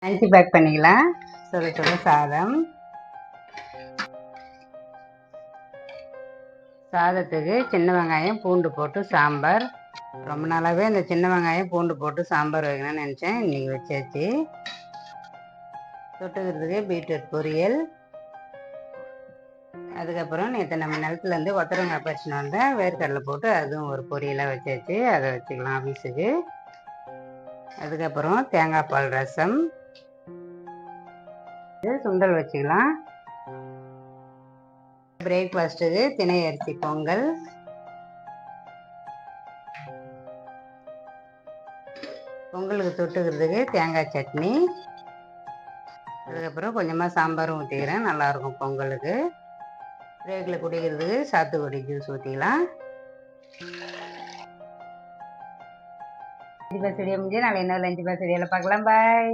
Lunch back பண்ணிக்கலாம். சுட சுட சாதம். சாதத்துக்கு சின்ன வெங்காயம் பூண்டு போட்டு சாம்பார். ரொம்ப நாளாகவே அந்த சின்ன வெங்காயம் பூண்டு போட்டு சாம்பார் வைக்கணும்னு நினச்சேன். இன்றைக்கி வச்சாச்சு. தொட்டுக்கிறதுக்கு பீட்ரூட் பொரியல். அதுக்கப்புறம் நேற்று நம்ம நிலத்துலேருந்து கொத்தரங்காய் பறிச்சுன்னு வந்தேன். வேர்க்கடலை போட்டு அதுவும் ஒரு பொரியலாக வச்சாச்சு. அதை வச்சுக்கலாம் ஆஃபீஸுக்கு. அதுக்கப்புறம் தேங்காய் பால் ரசம், சுண்டல் வச்சுக்கலாம். பிரேக்ஃபாஸ்ட்டுக்கு திணை அரிசி பொங்கல். பொங்கலுக்கு தொட்டுக்கிறதுக்கு தேங்காய் சட்னி. அதுக்கப்புறம் கொஞ்சமாக சாம்பாரும் ஊற்றிக்கிறேன், நல்லாயிருக்கும் பொங்கலுக்கு. பிரேக்கில் குடிக்கிறதுக்கு சாத்துக்குடி ஜூஸ் ஊற்றிக்கலாம். லஞ்ச் பாக்ஸ் ரெடியாக முடிஞ்சு நாளை இன்னொரு லஞ்ச் பாக்ஸ் ரெடியாக பார்க்கலாம். பாய்.